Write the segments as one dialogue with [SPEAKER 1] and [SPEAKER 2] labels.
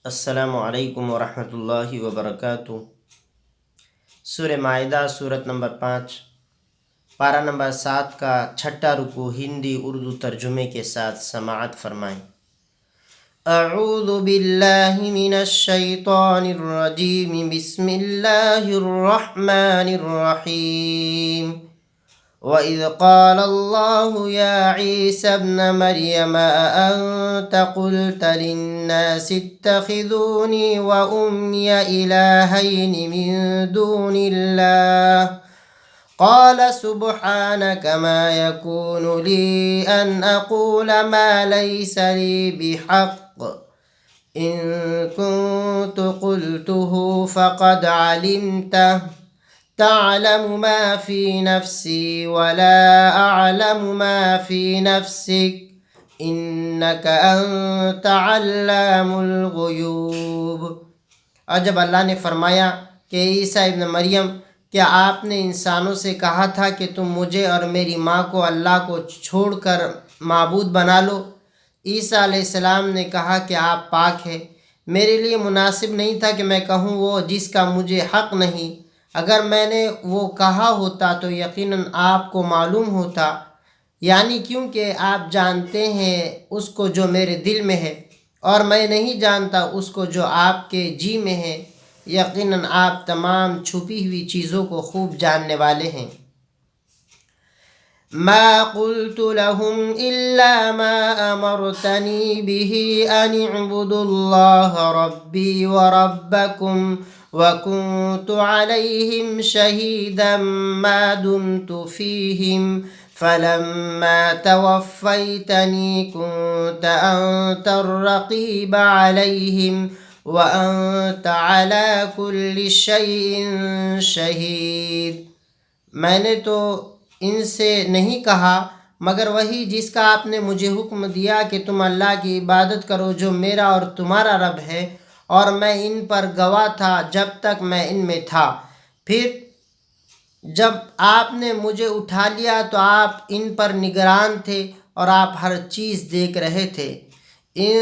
[SPEAKER 1] السلام علیکم ورحمۃ اللہ وبرکاتہ۔ سورہ مائدہ سورت نمبر 5، پارہ نمبر 7 کا چھٹا رکوع ہندی اردو ترجمے کے ساتھ سماعت فرمائیں۔ اعوذ باللہ من الشیطان الرجیم، بسم اللہ الرحمن الرحیم۔ وَإِذْ قَالَ اللَّهُ يَا عِيسَى ابْنَ مَرْيَمَ أَأَنْتَ قُلْتَ لِلنَّاسِ اتَّخِذُونِي وَأُمِّيَ إِلَٰهَيْنِ مِن دُونِ اللَّهِ قَالَ سُبْحَانَكَ مَا يَكُونُ لِي أَنْ أَقُولَ مَا لَيْسَ لِي بِحَقٍّ إِن كُنتُ قُلْتُهُ فَقَدْ عَلِمْتَهُ تعلم ما في نفسي ولا أعلم ما في نفسك إنك أنت علام الغیوب۔ اور جب اللہ نے فرمایا کہ عیسیٰ ابن مریم، کیا آپ نے انسانوں سے کہا تھا کہ تم مجھے اور میری ماں کو اللہ کو چھوڑ کر معبود بنا لو؟ عیسیٰ علیہ السلام نے کہا کہ آپ پاک ہیں، میرے لیے مناسب نہیں تھا کہ میں کہوں وہ جس کا مجھے حق نہیں۔ اگر میں نے وہ کہا ہوتا تو یقیناً آپ کو معلوم ہوتا، یعنی کیونکہ آپ جانتے ہیں اس کو جو میرے دل میں ہے، اور میں نہیں جانتا اس کو جو آپ کے جی میں ہے۔ یقیناً آپ تمام چھپی ہوئی چیزوں کو خوب جاننے والے ہیں۔ ما قلت لهم إلا ما أمرتني به أن اعبدوا الله ربي وربكم وكنت عليهم شهيدا ما دمت فيهم فلما توفيتني كنت أنت الرقيب عليهم وأنت على كل شيء شهيد۔ میں نے تو ان سے نہیں کہا مگر وہی جس کا آپ نے مجھے حکم دیا کہ تم اللہ کی عبادت کرو جو میرا اور تمہارا رب ہے، اور میں ان پر گواہ تھا جب تک میں ان میں تھا۔ پھر جب آپ نے مجھے اٹھا لیا تو آپ ان پر نگران تھے اور آپ ہر چیز دیکھ رہے تھے۔ ان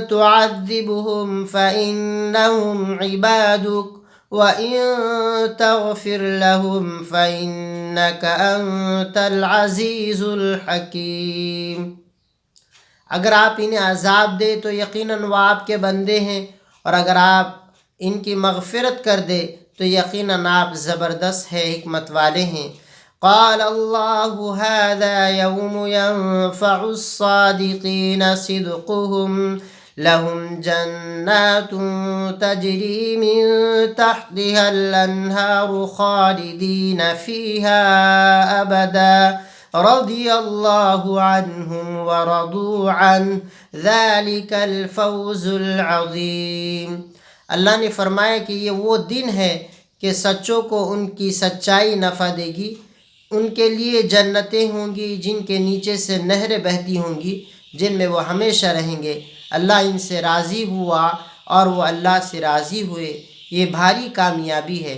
[SPEAKER 1] تعذبهم فإنهم عبادك وَإِن تَغْفِرْ لَهُمْ فَإِنَّكَ أَنْتَ الْعَزِيزُ الْحَكِيمُ۔ اگر آپ انہیں عذاب دے تو یقیناً وہ آپ کے بندے ہیں، اور اگر آپ ان کی مغفرت کر دے تو یقیناً آپ زبردست ہے، حکمت والے ہیں۔ قال اللہ هذا يوم ينفع الصادقین صدقهم لهم جنات تجری من تحتها الانہار خالدین فیہا ابدا رضی اللہ عنہم ورضوا عنہ ذلک الفوز العظیم۔ اللہ نے فرمایا کہ یہ وہ دن ہے کہ سچوں کو ان کی سچائی نفع دے گی، ان کے لیے جنتیں ہوں گی جن کے نیچے سے نہریں بہتی ہوں گی، جن میں وہ ہمیشہ رہیں گے۔ اللہ ان سے راضی ہوا اور وہ اللہ سے راضی ہوئے، یہ بھاری کامیابی ہے۔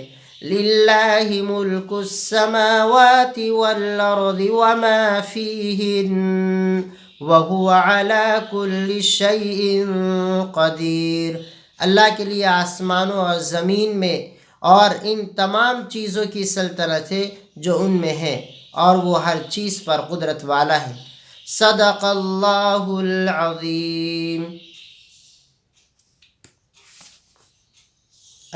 [SPEAKER 1] للہ ملک السماوات والارض وما فیہن وہو علی کل شیء قدیر۔ اللہ کے لیے آسمانوں اور زمین میں اور ان تمام چیزوں کی سلطنت ہے جو ان میں ہے، اور وہ ہر چیز پر قدرت والا ہے۔ صدق اللہ العظیم۔